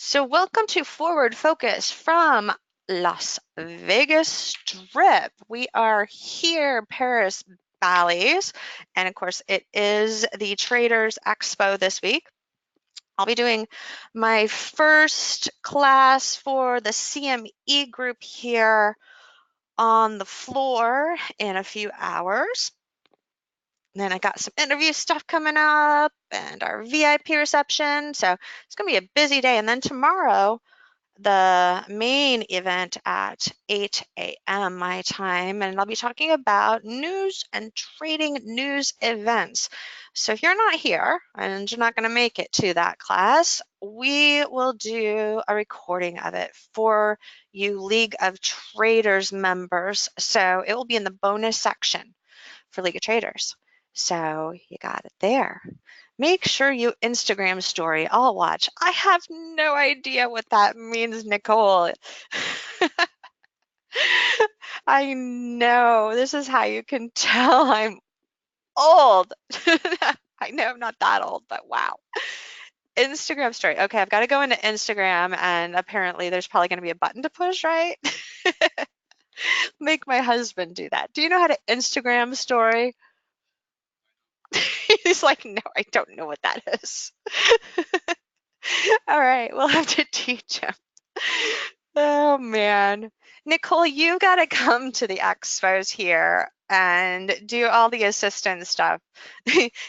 So welcome to Forward Focus from Las Vegas Strip. We are here, Paris Bally's, and of course it is the Traders Expo this week. I'll be doing my first class for the CME group here on the floor in a few hours. And then I got some interview stuff coming up and our VIP reception. So it's going to be a busy day. And then tomorrow, the main event at 8 a.m. my time, and I'll be talking about news and trading news events. So if you're not here and you're not going to make it to that class, we will do a recording of it for you League of Traders members. So it will be in the bonus section for League of Traders. So you got it there. Make sure you Instagram story. I'll watch. I have no idea what that means, Nicole. I know. This is how you can tell I'm old. I know I'm not that old, but wow. Instagram story. Okay, I've got to go into Instagram, and apparently there's probably going to be a button to push, right? Make my husband do that. Do you know how to Instagram story? He's like, no, I don't know what that is. All right, we'll have to teach him. Oh man. Nicole, you got to come to the expos here and do all the assistant stuff.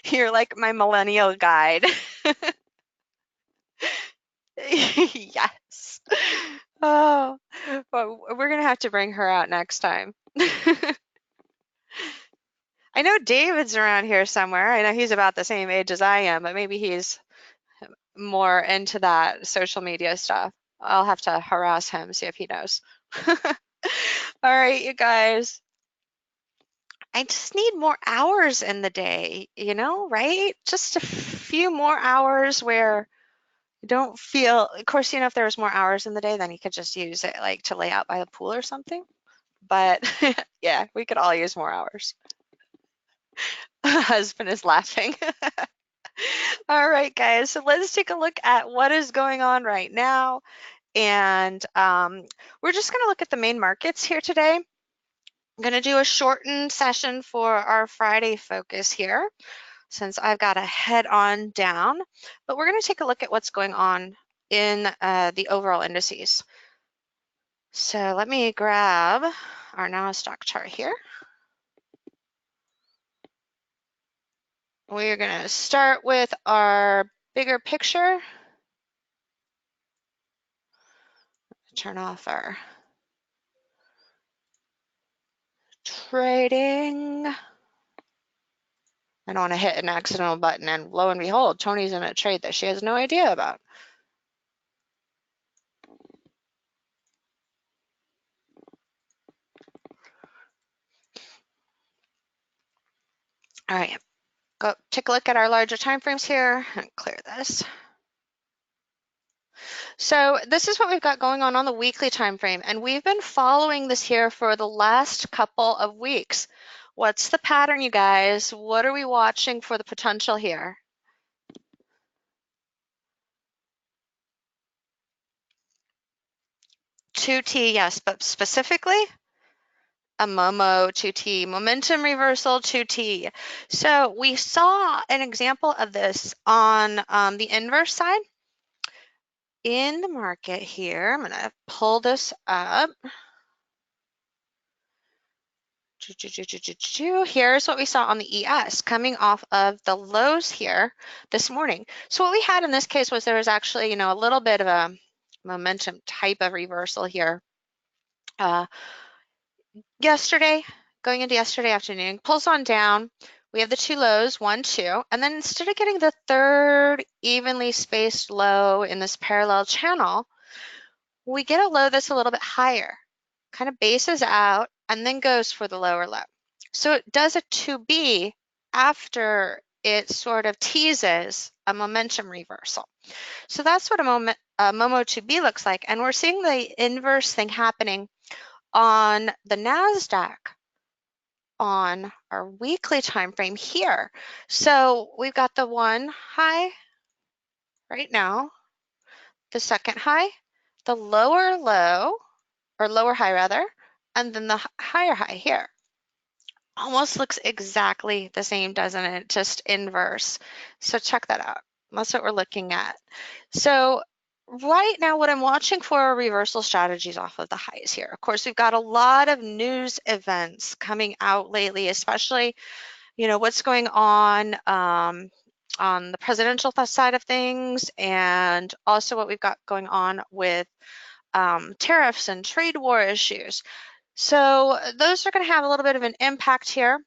You're like my millennial guide. Yes. Oh, well, we're going to have to bring her out next time. I know David's around here somewhere. I know he's about the same age as I am, but maybe he's more into that social media stuff. I'll have to harass him, see if he knows. All right, you guys. I just need more hours in the day, right? Just a few more hours where you don't feel, of course, if there was more hours in the day, then you could just use it like to lay out by the pool or something. But yeah, we could all use more hours. Husband is laughing. All right, guys, so let's take a look at what is going on right now. And we're just going to look at the main markets here today. I'm going to do a shortened session for our Friday focus here since I've got to head on down. But we're going to take a look at what's going on in the overall indices. So let me grab our NASDAQ chart here. We're going to start with our bigger picture. Turn off our trading. I don't want to hit an accidental button, and lo and behold, Toni's in a trade that she has no idea about. All right, go take a look at our larger time frames here and clear this. So this is what we've got going on the weekly time frame, and we've been following this here for the last couple of weeks. What's the pattern, you guys? What are we watching for the potential here? $2T, yes, but specifically a Momo 2T, momentum reversal 2T. So we saw an example of this on the inverse side in the market here. I'm going to pull this up. Here's what we saw on the ES coming off of the lows here this morning. So what we had in this case was there was actually, a little bit of a momentum type of reversal here. Yesterday, going into yesterday afternoon, pulls on down. We have the two lows, 1, 2, and then instead of getting the third evenly spaced low in this parallel channel, we get a low that's a little bit higher, kind of bases out, and then goes for the lower low. So it does a 2B after it sort of teases a momentum reversal. So that's what a Momo 2B looks like. And we're seeing the inverse thing happening on the NASDAQ on our weekly time frame here. So we've got the one high right now, the second high, the lower low, or lower high rather, and then the higher high here. Almost looks exactly the same, doesn't it? Just inverse. So check that out. That's what we're looking at. So right now what I'm watching for are reversal strategies off of the highs here. Of course, we've got a lot of news events coming out lately, especially, you know, what's going on the presidential side of things, and also what we've got going on with tariffs and trade war issues. So those are going to have a little bit of an impact here,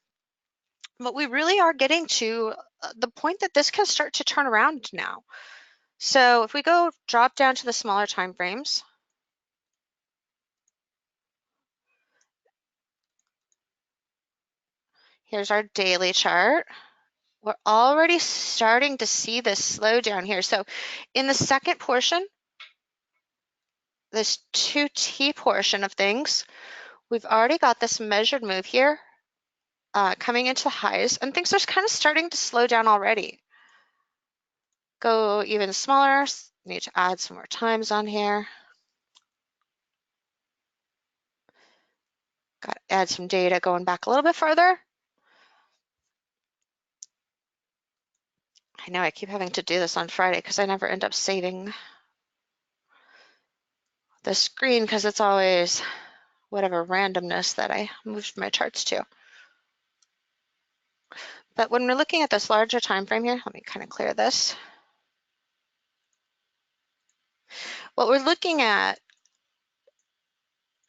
but we really are getting to the point that this can start to turn around now. So if we go drop down to the smaller time frames, here's our daily chart. We're already starting to see this slow down here. So in the second portion, this 2T portion of things, we've already got this measured move here coming into the highs, and things are kind of starting to slow down already. Go even smaller. Need to add some more times on here. Got to add some data going back a little bit further. I know I keep having to do this on Friday because I never end up saving the screen because it's always whatever randomness that I moved my charts to. But when we're looking at this larger time frame here, let me kind of clear this. What we're looking at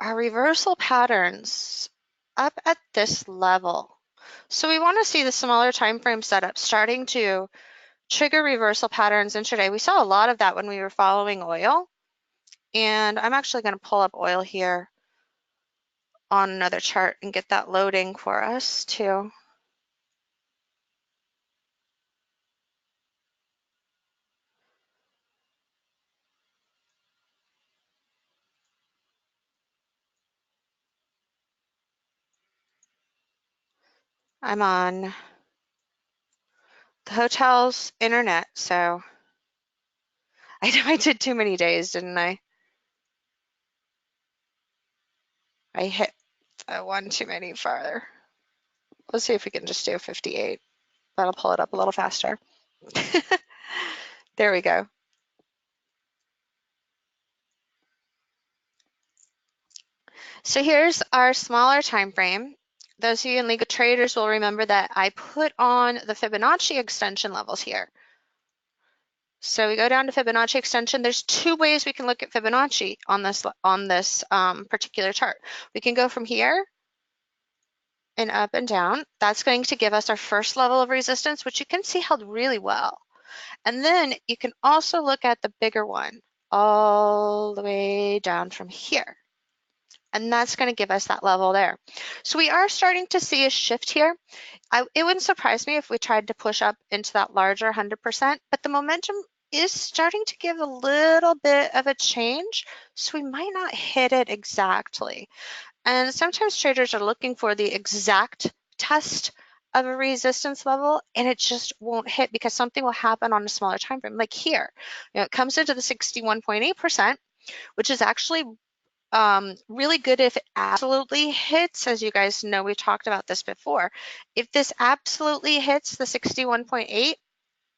are reversal patterns up at this level. So we want to see the smaller time frame setup starting to trigger reversal patterns intraday. We saw a lot of that when we were following oil. And I'm actually going to pull up oil here on another chart and get that loading for us too. I'm on the hotel's internet, so I know I did too many days, didn't I? I hit one too many farther. Let's see if we can just do 58. That'll pull it up a little faster. There we go. So here's our smaller time frame. Those of you in League of Traders will remember that I put on the Fibonacci extension levels here. So we go down to Fibonacci extension. There's two ways we can look at Fibonacci on this particular chart. We can go from here and up and down. That's going to give us our first level of resistance, which you can see held really well. And then you can also look at the bigger one all the way down from here. And that's going to give us that level there. So we are starting to see a shift here. It wouldn't surprise me if we tried to push up into that larger 100%, but the momentum is starting to give a little bit of a change, so we might not hit it exactly. And sometimes traders are looking for the exact test of a resistance level, and it just won't hit because something will happen on a smaller time frame. Like here, you know, it comes into the 61.8%, which is actually really good if it absolutely hits. As you guys know, we've talked about this before. If this absolutely hits the 61.8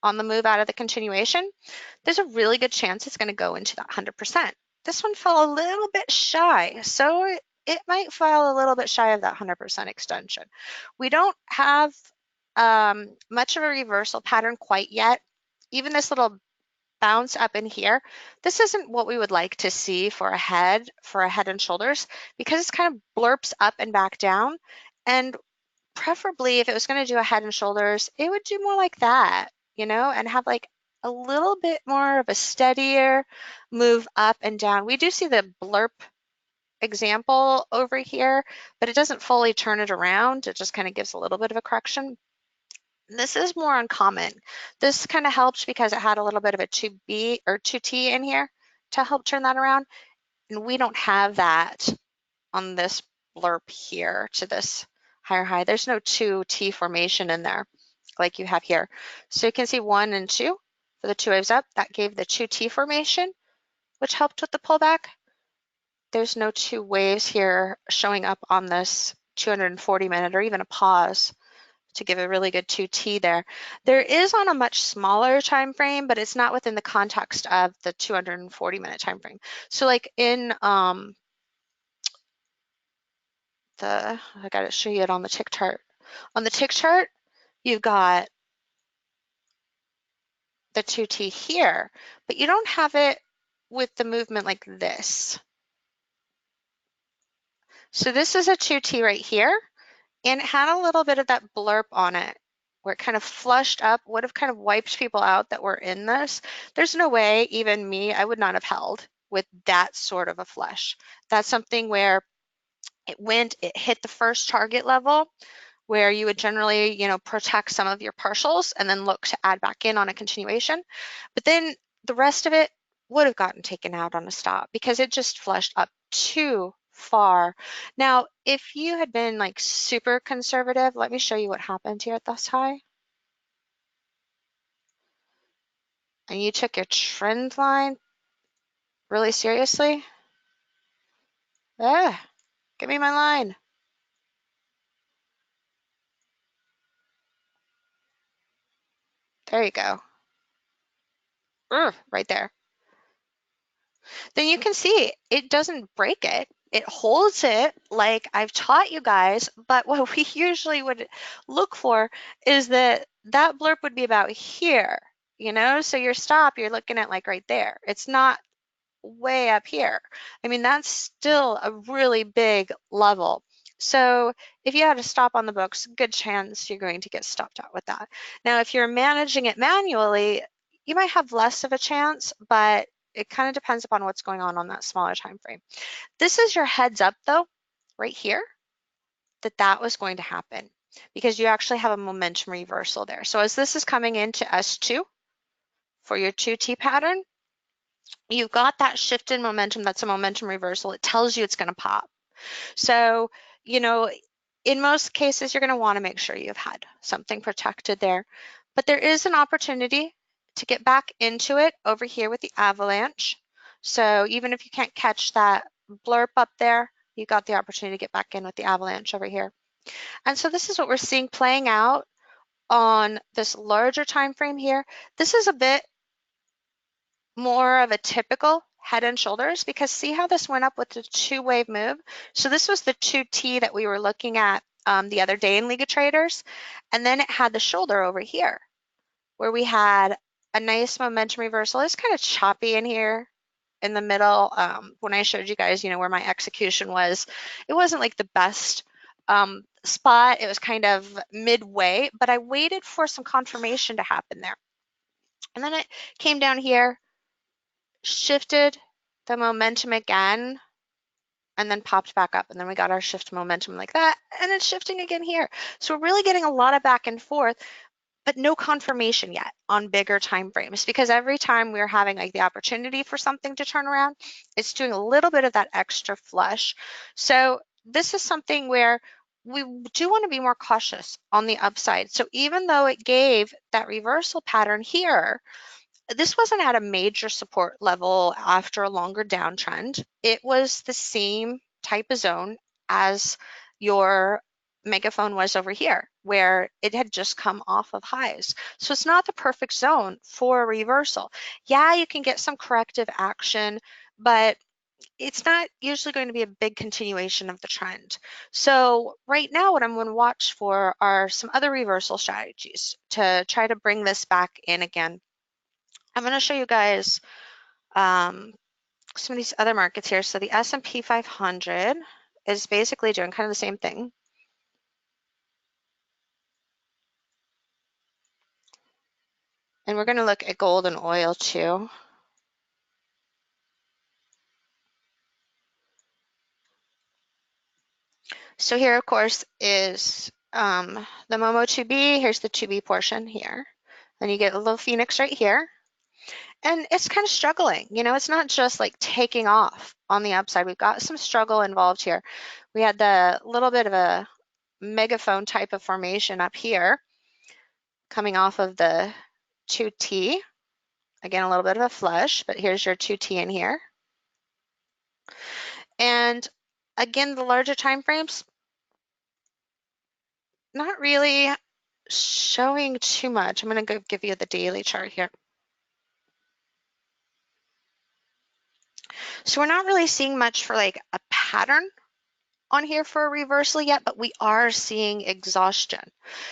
on the move out of the continuation, there's a really good chance it's going to go into that 100%. This one fell a little bit shy, so it might fall a little bit shy of that 100% extension. We don't have much of a reversal pattern quite yet. Even this little bounce up in here, this isn't what we would like to see for a head and shoulders, because it's kind of blurps up and back down. And preferably, if it was going to do a head and shoulders, it would do more like that, you know, and have like a little bit more of a steadier move up and down. We do see the blurp example over here, but it doesn't fully turn it around. It just kind of gives a little bit of a correction. This is more uncommon. This kind of helped because it had a little bit of a 2B or 2T in here to help turn that around. And we don't have that on this blurb here to this higher high. There's no 2T formation in there like you have here. So you can see 1 and 2 for the two waves up. That gave the 2T formation. which helped with the pullback. There's no two waves here showing up on this 240 minute or even a pause to give a really good 2T there. There is on a much smaller time frame, but it's not within the context of the 240 minute time frame. So like in I got to show you it on the tick chart. On the tick chart, you've got the 2T here, but you don't have it with the movement like this. So this is a 2T right here, and it had a little bit of that blurb on it where it kind of flushed up, would have kind of wiped people out that were in this. There's no way, even me, I would not have held with that sort of a flush. That's something where it hit the first target level where you would generally, protect some of your partials and then look to add back in on a continuation. But then the rest of it would have gotten taken out on a stop because it just flushed up too far. Now, if you had been like super conservative, let me show you what happened here at this high. And you took your trend line really seriously. Give me my line. There you go. Right there. Then you can see it doesn't break it. It holds it like I've taught you guys, but what we usually would look for is that blurb would be about here, so your stop, you're looking at like right there. It's not way up here. I mean, that's still a really big level. So if you had a stop on the books, good chance you're going to get stopped out with that. Now, if you're managing it manually, you might have less of a chance, but it kind of depends upon what's going on that smaller time frame. This is your heads up though, right here, that was going to happen because you actually have a momentum reversal there. So as this is coming into S2 for your 2T pattern, you've got that shift in momentum. That's a momentum reversal. It tells you it's going to pop. So, in most cases, you're going to want to make sure you've had something protected there. But there is an opportunity to get back into it over here with the avalanche. So even if you can't catch that blurb up there, you got the opportunity to get back in with the avalanche over here. And so this is what we're seeing playing out on this larger time frame here. This is a bit more of a typical head and shoulders because see how this went up with the two-wave move? So this was the 2T that we were looking at the other day in League of Traders. And then it had the shoulder over here where we had a nice momentum reversal. It's kind of choppy in here in the middle. When I showed you guys, where my execution was, it wasn't like the best spot. It was kind of midway, but I waited for some confirmation to happen there. And then it came down here, shifted the momentum again, and then popped back up. And then we got our shift momentum like that, and it's shifting again here. So we're really getting a lot of back and forth, but no confirmation yet on bigger time frames because every time we're having like the opportunity for something to turn around, it's doing a little bit of that extra flush. So this is something where we do want to be more cautious on the upside. So even though it gave that reversal pattern here, this wasn't at a major support level after a longer downtrend. It was the same type of zone as your megaphone was over here, where it had just come off of highs. So it's not the perfect zone for a reversal. Yeah, you can get some corrective action, but it's not usually going to be a big continuation of the trend. So right now, what I'm going to watch for are some other reversal strategies to try to bring this back in again. I'm going to show you guys some of these other markets here. So the S&P 500 is basically doing kind of the same thing. And we're going to look at gold and oil too. So here, of course, is the Momo 2B. Here's the 2B portion here. Then you get a little Phoenix right here. And it's kind of struggling. It's not just like taking off on the upside. We've got some struggle involved here. We had the little bit of a megaphone type of formation up here coming off of the 2T. Again, a little bit of a flush, but here's your 2T in here. And again, the larger time frames, not really showing too much. I'm going to give you the daily chart here. So we're not really seeing much for like a pattern on here for a reversal yet, but we are seeing exhaustion.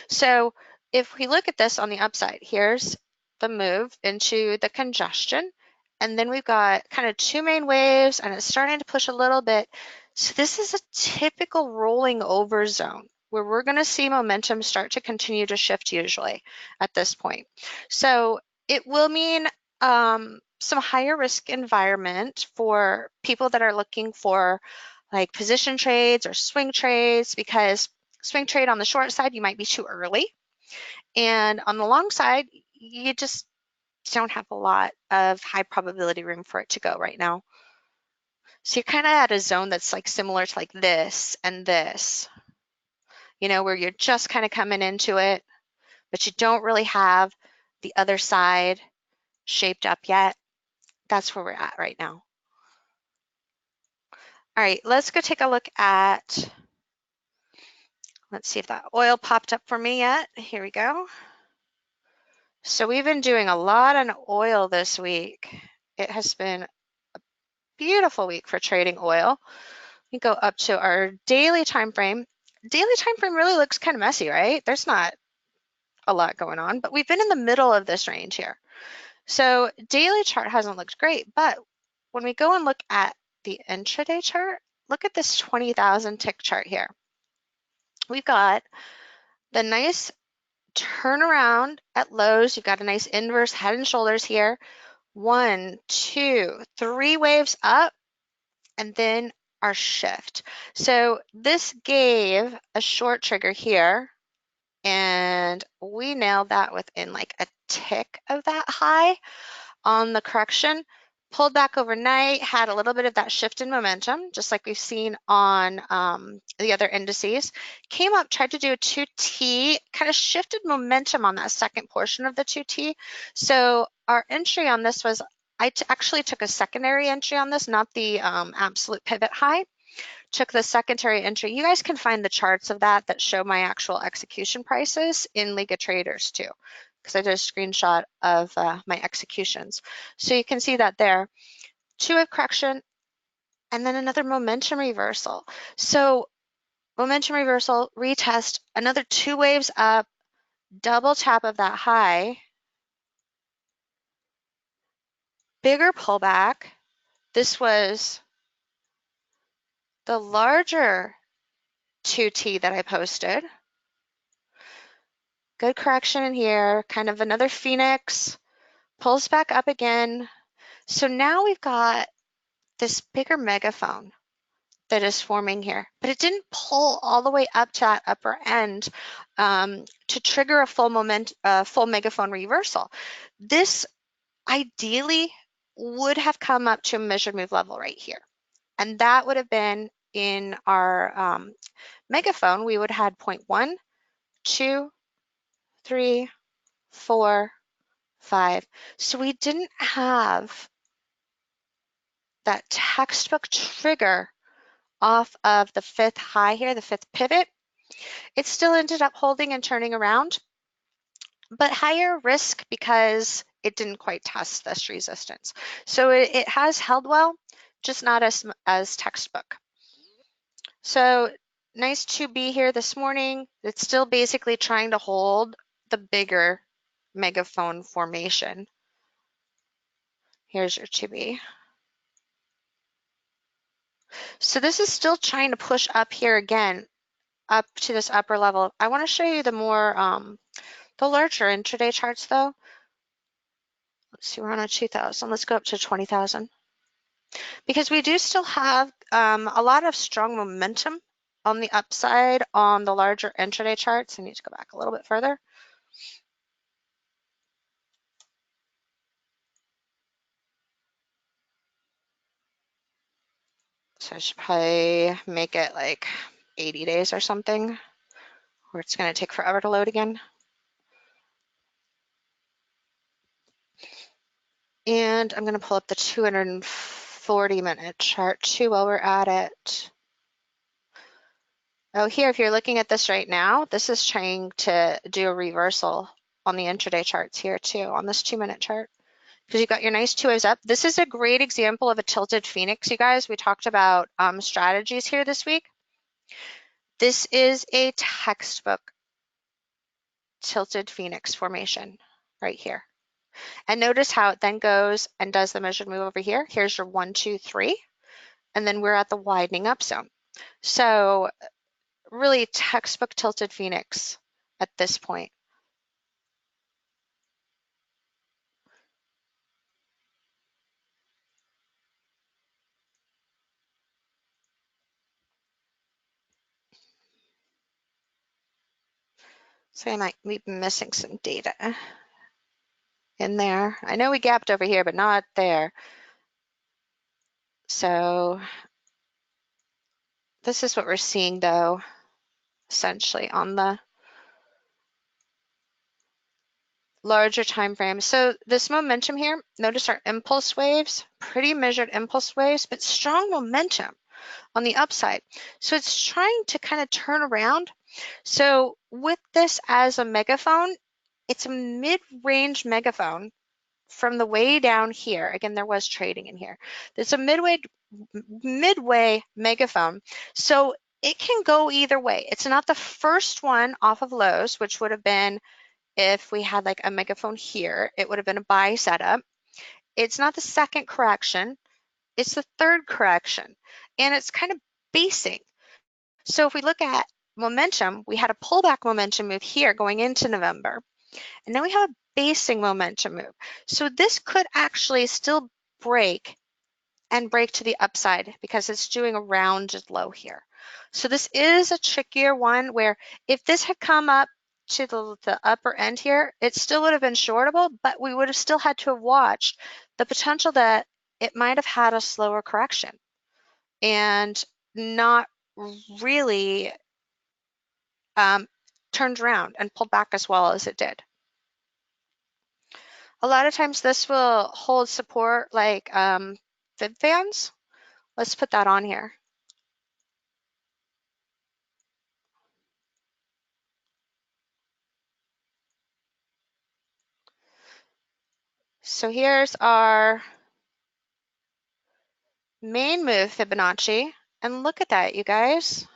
So if we look at this on the upside, here's the move into the congestion, and then we've got kind of two main waves, and it's starting to push a little bit. So this is a typical rolling over zone where we're going to see momentum start to continue to shift usually at this point. So it will mean some higher risk environment for people that are looking for like position trades or swing trades, because swing trade on the short side, you might be too early. And on the long side, you just don't have a lot of high probability room for it to go right now. So you're kind of at a zone that's like similar to like this and this, you know, where you're just kind of coming into it, but you don't really have the other side shaped up yet. That's where we're at right now. All right, let's go take a look at, let's see if that oil popped up for me yet. Here we go. So we've been doing a lot on oil this week. It has been a beautiful week for trading oil. We go up to our daily time frame. Daily time frame really looks kind of messy, right? There's not a lot going on, but we've been in the middle of this range here. So daily chart hasn't looked great, but when we go and look at the intraday chart, look at this 20,000 tick chart here. We've got the nice turnaround at lows. You've got a nice inverse head and shoulders here. 1, 2, 3 waves up, and then our shift. So this gave a short trigger here, and we nailed that within like a tick of that high on the correction. Pulled back overnight, had a little bit of that shift in momentum, just like we've seen on the other indices. Came up, tried to do a 2T, kind of shifted momentum on that second portion of the 2T. So our entry on this was, I actually took a secondary entry on this, not the absolute pivot high. Took the secondary entry. You guys can find the charts of that show my actual execution prices in League of Traders too, because I did a screenshot of my executions. So you can see that there. 2-wave correction, and then another momentum reversal. So momentum reversal, retest, another 2 waves up, double tap of that high, bigger pullback. This was the larger 2T that I posted. Good correction in here, kind of another phoenix, pulls back up again. So now we've got this bigger megaphone that is forming here, but it didn't pull all the way up to that upper end to trigger a full megaphone reversal. This ideally would have come up to a measured move level right here, and that would have been in our megaphone. We would have had 0.1, 2, 3, 4, 5. So we didn't have that textbook trigger off of the 5th high here, the 5th pivot. It still ended up holding and turning around, but higher risk because it didn't quite test this resistance. So it has held well, just not as textbook. So nice to be here this morning. It's still basically trying to hold the bigger megaphone formation. Here's your 2B. So this is still trying to push up here again, up to this upper level. I want to show you the more, the larger intraday charts though. Let's see, we're on a 2,000. Let's go up to 20,000. Because we do still have a lot of strong momentum on the upside on the larger intraday charts. I need to go back a little bit further. So I should probably make it like 80 days or something, or it's going to take forever to load again. And I'm going to pull up the 250 40-minute chart too while we're at it. Oh, here, if you're looking at this right now, this is trying to do a reversal on the intraday charts here too, on this 2-minute chart. Because you got your nice two waves up. This is a great example of a tilted phoenix, you guys. We talked about strategies here this week. This is a textbook tilted phoenix formation right here. And notice how it then goes and does the measured move over here. Here's your 1, 2, 3. And then we're at the widening up zone. So really textbook tilted phoenix at this point. So I might be missing some data in there. I know we gapped over here, but not there. So this is what we're seeing though, essentially on the larger time frame. So this momentum here, notice our impulse waves, pretty measured impulse waves, but strong momentum on the upside. So it's trying to kind of turn around. So with this as a megaphone, it's a mid-range megaphone from the way down here. Again, there was trading in here. It's a midway megaphone. So it can go either way. It's not the first one off of lows, which would have been if we had like a megaphone here, it would have been a buy setup. It's not the second correction. It's the third correction. And it's kind of basing. So if we look at momentum, we had a pullback momentum move here going into November. And now we have a basing momentum move. So this could actually still break and break to the upside because it's doing a rounded low here. So this is a trickier one where if this had come up to the upper end here, it still would have been shortable, but we would have still had to have watched the potential that it might have had a slower correction and not really turned around and pulled back as well as it did. A lot of times this will hold support like fib fans. Let's put that on here. So here's our main move Fibonacci. And look at that, you guys.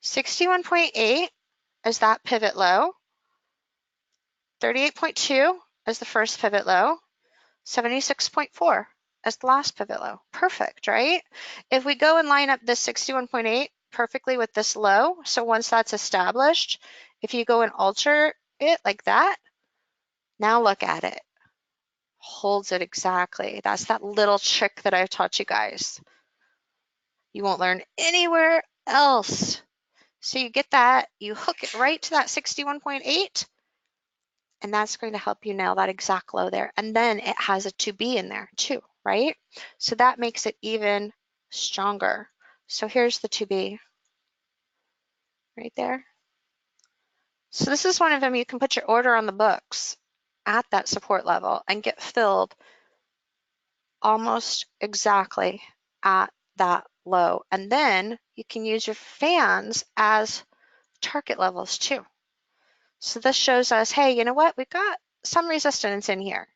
61.8 is that pivot low. 38.2 is the first pivot low. 76.4 as the last pivot low. Perfect, right? If we go and line up this 61.8 perfectly with this low, so once that's established, if you go and alter it like that, now look at it. Holds it exactly. That's that little trick that I've taught you guys. You won't learn anywhere else. So you get that, you hook it right to that 61.8, and that's going to help you nail that exact low there. And then it has a 2B in there too, right? So that makes it even stronger. So here's the 2B right there. So this is one of them. You can put your order on the books at that support level and get filled almost exactly at that low. And then you can use your fans as target levels too. So this shows us, hey, you know what? We've got some resistance in here.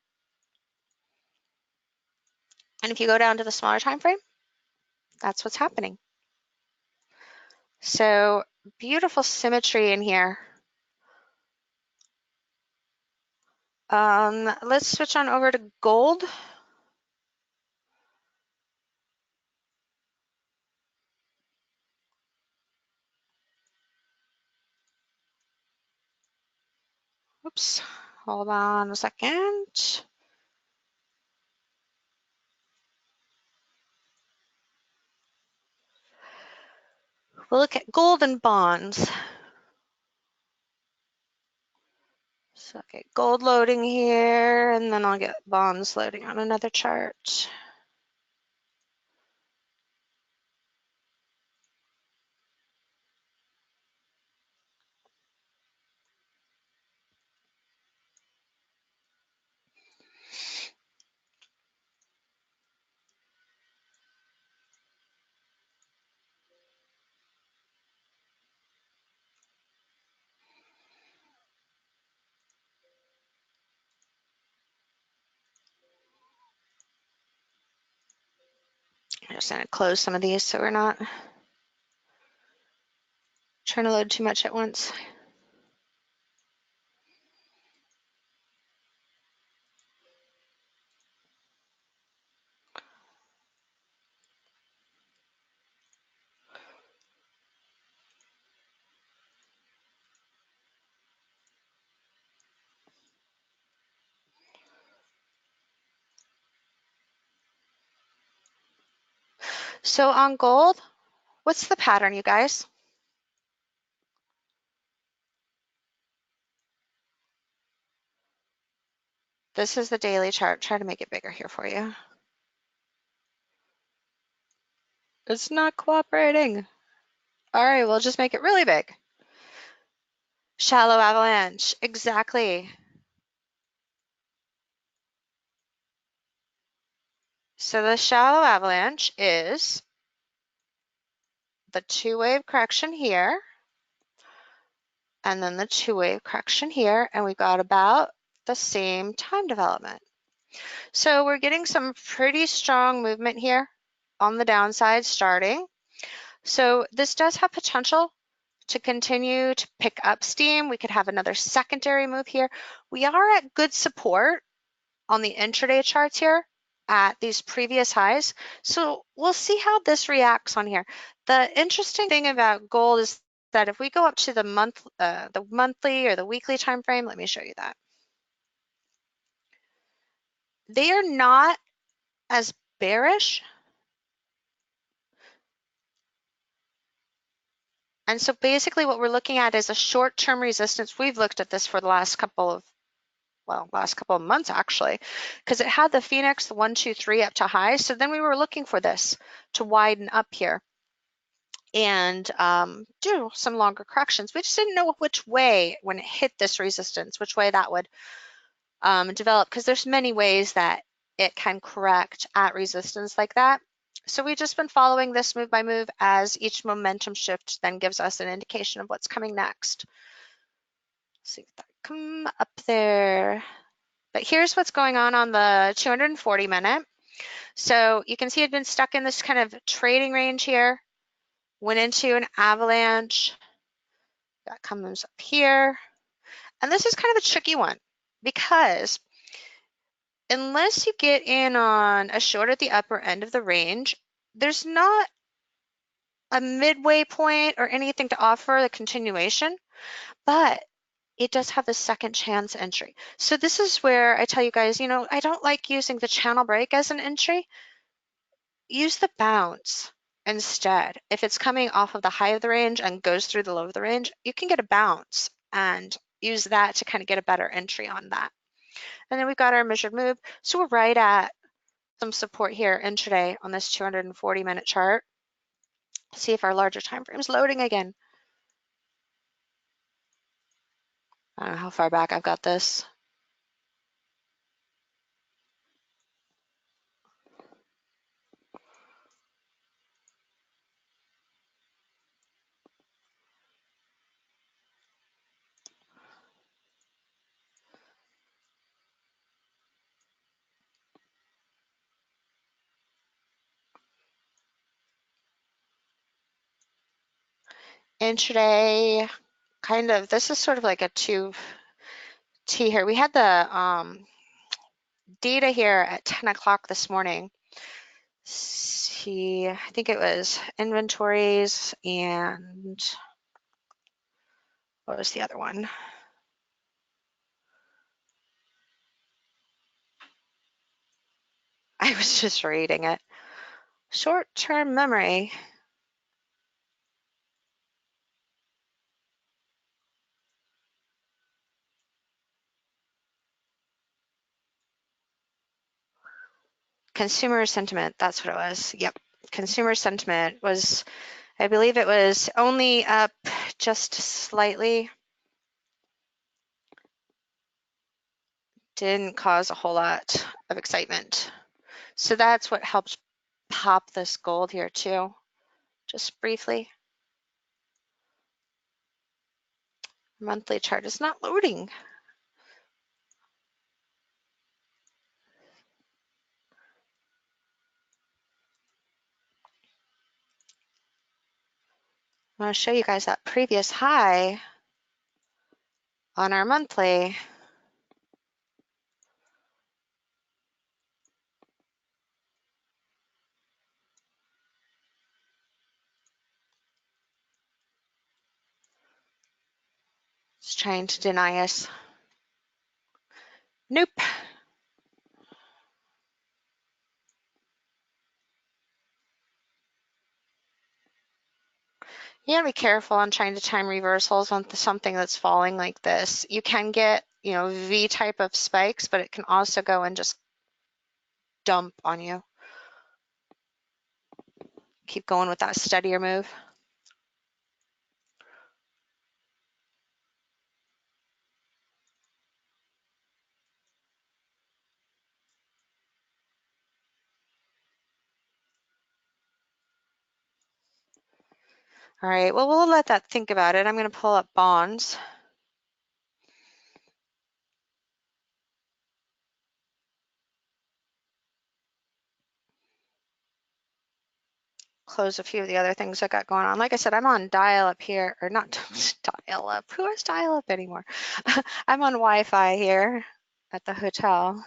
And if you go down to the smaller time frame, that's what's happening. So beautiful symmetry in here. Let's switch on over to gold. Oops, hold on a second. We'll look at gold and bonds. So I'll get gold loading here, and then I'll get bonds loading on another chart. I'm just going to close some of these so we're not trying to load too much at once. So on gold, what's the pattern, you guys? This is the daily chart. Try to make it bigger here for you. It's not cooperating. All right, we'll just make it really big. Shallow avalanche, exactly. So the shallow avalanche is the two-wave correction here, and then the two-wave correction here, and we've got about the same time development. So we're getting some pretty strong movement here on the downside starting. So this does have potential to continue to pick up steam. We could have another secondary move here. We are at good support on the intraday charts here at these previous highs. So we'll see how this reacts on here. The interesting thing about gold is that if we go up to the monthly or the weekly time frame, let me show you that. They are not as bearish. And so basically what we're looking at is a short-term resistance. We've looked at this for the last couple of months actually, because it had the Phoenix, the 1, 2, 3 up to high. So then we were looking for this to widen up here and do some longer corrections. We just didn't know which way, when it hit this resistance, which way that would develop, because there's many ways that it can correct at resistance like that. So we've just been following this move by move as each momentum shift then gives us an indication of what's coming next. Let's see if that come up there. But here's what's going on the 240 minute. So you can see it had been stuck in this kind of trading range here, went into an avalanche, that comes up here. And this is kind of a tricky one because unless you get in on a short at the upper end of the range, there's not a midway point or anything to offer the continuation, but it does have the second chance entry. So this is where I tell you guys, I don't like using the channel break as an entry. Use the bounce instead. If it's coming off of the high of the range and goes through the low of the range, you can get a bounce and use that to kind of get a better entry on that. And then we've got our measured move. So we're right at some support here intraday on this 240-minute chart. See if our larger time frame is loading again. I don't know how far back I've got this. Intraday, this is sort of like a 2T here. We had the data here at 10 o'clock this morning. See, I think it was inventories and what was the other one? I was just reading it. Short-term memory. Consumer sentiment, that's what it was. Yep, consumer sentiment was, I believe it was only up just slightly. Didn't cause a whole lot of excitement. So that's what helped pop this gold here too, just briefly. Monthly chart is not loading. I want to show you guys that previous high on our monthly. It's trying to deny us. Nope. You gotta be careful on trying to time reversals on something that's falling like this. You can get, V type of spikes, but it can also go and just dump on you. Keep going with that steadier move. All right, well, we'll let that think about it. I'm going to pull up bonds. Close a few of the other things I got going on. Like I said, I'm on dial up here, or not dial up. Who has dial up anymore? I'm on Wi-Fi here at the hotel.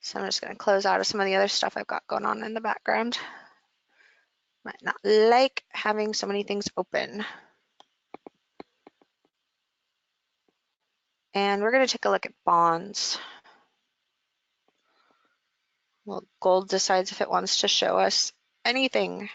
So I'm just going to close out of some of the other stuff I've got going on in the background. Might not like having so many things open. And we're going to take a look at bonds. Well, gold decides if it wants to show us anything.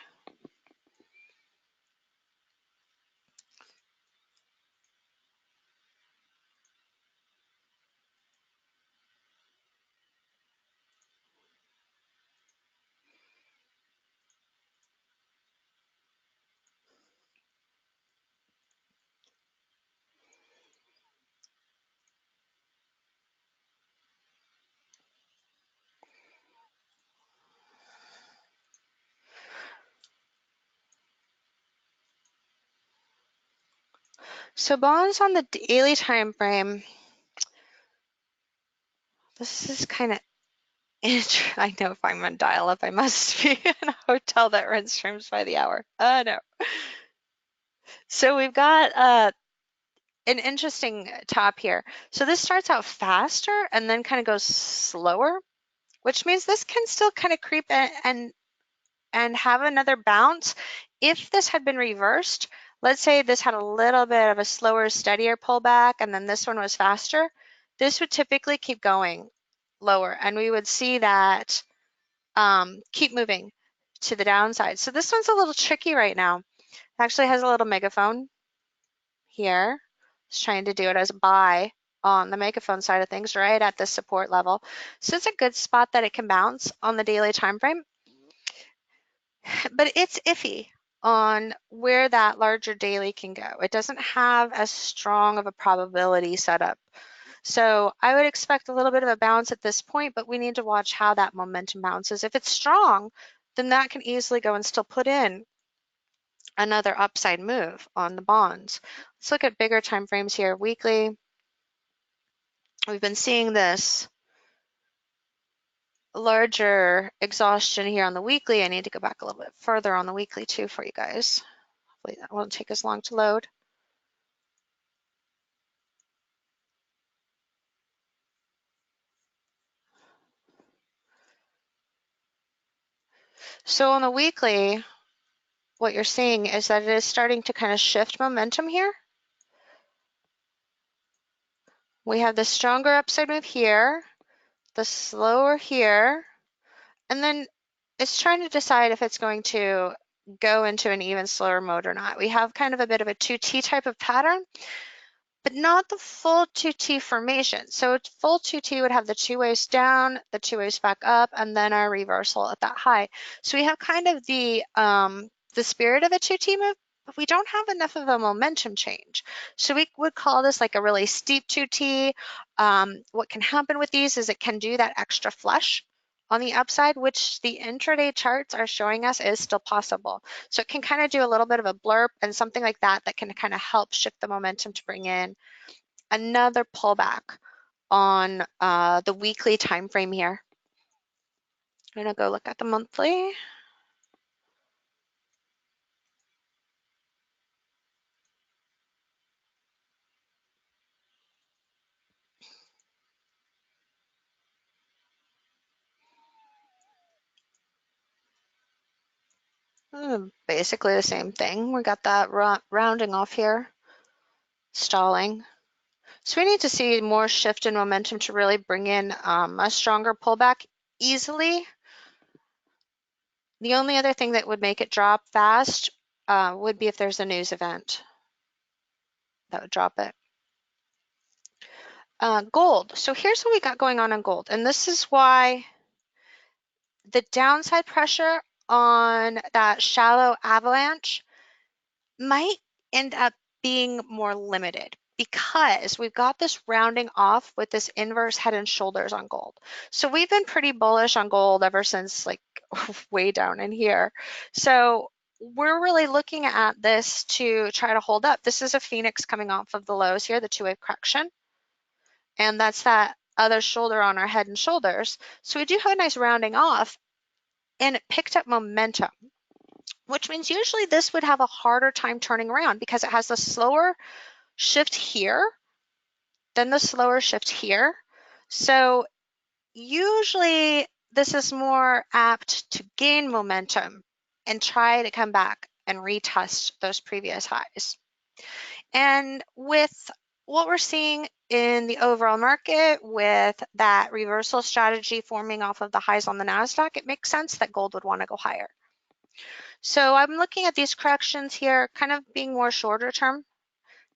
So bonds on the daily time frame, this is kind of I know if I'm on dial up, I must be in a hotel that rents streams by the hour. No. So we've got an interesting top here. So this starts out faster and then kind of goes slower, which means this can still kind of creep and have another bounce. If this had been reversed, let's say this had a little bit of a slower, steadier pullback, and then this one was faster, this would typically keep going lower, and we would see that keep moving to the downside. So this one's a little tricky right now. It actually has a little megaphone here. It's trying to do it as a buy on the megaphone side of things, right at the support level. So it's a good spot that it can bounce on the daily time frame. But it's iffy on where that larger daily can go. It doesn't have as strong of a probability setup. So I would expect a little bit of a bounce at this point, but we need to watch how that momentum bounces. If it's strong, then that can easily go and still put in another upside move on the bonds. Let's look at bigger time frames here. Weekly, we've been seeing this larger exhaustion here on the weekly. I need to go back a little bit further on the weekly too for you guys. Hopefully that won't take as long to load. So on the weekly, what you're seeing is that it is starting to kind of shift momentum here. We have the stronger upside move here, the slower here, and then it's trying to decide if it's going to go into an even slower mode or not. We have kind of a bit of a 2T type of pattern, but not the full 2T formation. So full 2T would have the two waves down, the two waves back up, and then our reversal at that high. So we have kind of the spirit of a 2T move, but we don't have enough of a momentum change. So we would call this like a really steep 2T. What can happen with these is it can do that extra flush on the upside, which the intraday charts are showing us is still possible. So it can kind of do a little bit of a blurb and something like that that can kind of help shift the momentum to bring in another pullback on the weekly time frame here. I'm gonna go look at the monthly. Basically the same thing. We got that rounding off here, stalling. So we need to see more shift in momentum to really bring in a stronger pullback easily. The only other thing that would make it drop fast would be if there's a news event that would drop it. Gold. So here's what we got going on gold. And this is why the downside pressure on that shallow avalanche might end up being more limited because we've got this rounding off with this inverse head and shoulders on gold. So we've been pretty bullish on gold ever since like way down in here. So we're really looking at this to try to hold up. This is a phoenix coming off of the lows here, the two-wave correction. And that's that other shoulder on our head and shoulders. So we do have a nice rounding off and it picked up momentum, which means usually this would have a harder time turning around because it has the slower shift here, then the slower shift here. So usually this is more apt to gain momentum and try to come back and retest those previous highs. And with what we're seeing in the overall market with that reversal strategy forming off of the highs on the NASDAQ, it makes sense that gold would want to go higher. So I'm looking at these corrections here kind of being more shorter term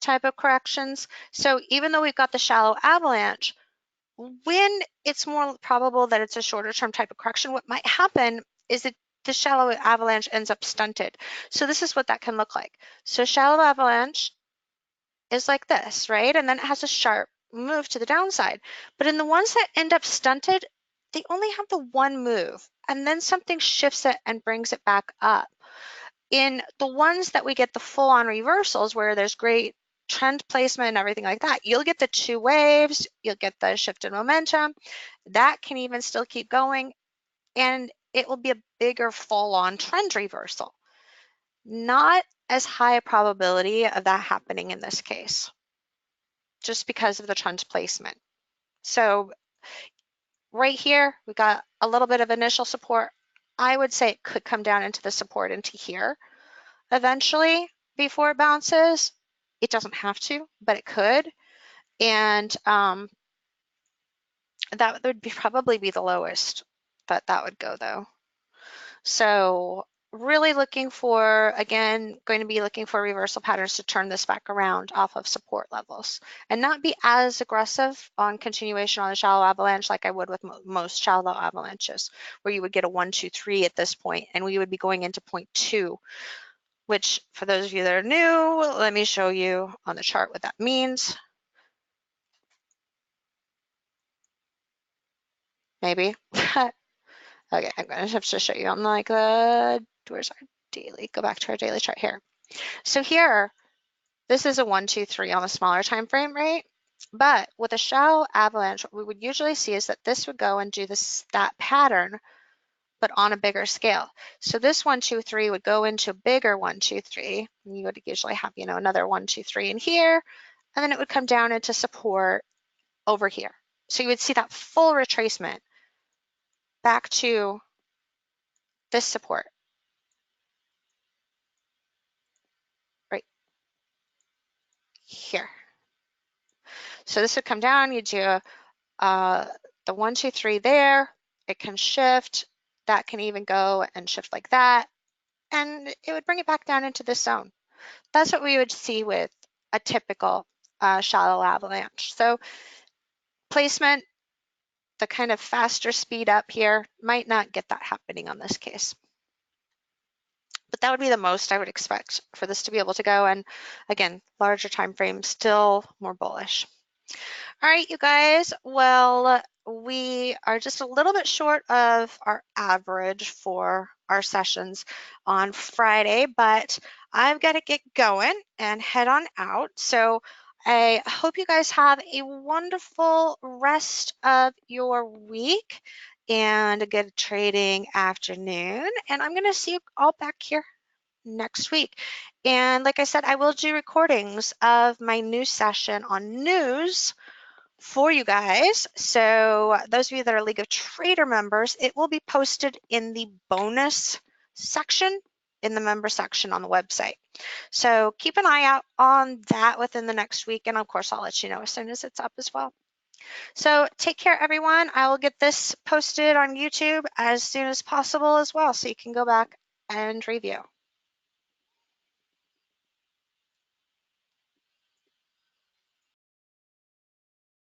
type of corrections. So even though we've got the shallow avalanche, when it's more probable that it's a shorter term type of correction, what might happen is that the shallow avalanche ends up stunted. So this is what that can look like. So shallow avalanche is like this, right? And then it has a sharp move to the downside. But in the ones that end up stunted, they only have the one move and then something shifts it and brings it back up. In the ones that we get the full-on reversals where there's great trend placement and everything like that, you'll get the two waves, you'll get the shift in momentum. That can even still keep going and it will be a bigger full-on trend reversal. Not as high a probability of that happening in this case, just because of the trend placement. So right here, we got a little bit of initial support. I would say it could come down into the support into here eventually before it bounces. It doesn't have to, but it could. And that would probably be the lowest that would go though. So really looking for, again, going to be looking for reversal patterns to turn this back around off of support levels and not be as aggressive on continuation on the shallow avalanche like I would with most shallow avalanches, where you would get a 1, 2, 3 at this point, and we would be going into point 2, which for those of you that are new, let me show you on the chart what that means. Maybe. Okay, I'm going to have to show you on like where's our daily? Go back to our daily chart here. So here, this is a 1, 2, 3 on the smaller time frame, right? But with a shallow avalanche, what we would usually see is that this would go and do that pattern, but on a bigger scale. So this 1, 2, 3 would go into a bigger 1, 2, 3. And you would usually have, another 1, 2, 3 in here, and then it would come down into support over here. So you would see that full retracement back to this support right here. So this would come down, you do the 1, 2, 3 there, it can shift, that can even go and shift like that, and it would bring it back down into this zone. That's what we would see with a typical shallow avalanche. So placement, the kind of faster speed up here, might not get that happening on this case. But that would be the most I would expect for this to be able to go. And again, larger time frame, still more bullish. All right, you guys. Well, we are just a little bit short of our average for our sessions on Friday, but I've got to get going and head on out. So I hope you guys have a wonderful rest of your week and a good trading afternoon. And I'm going to see you all back here next week. And like I said, I will do recordings of my news session on news for you guys. So those of you that are League of Trader members, it will be posted in the bonus section in the member section on the website. So keep an eye out on that within the next week. And of course, I'll let you know as soon as it's up as well. So take care, everyone. I will get this posted on YouTube as soon as possible as well, so you can go back and review.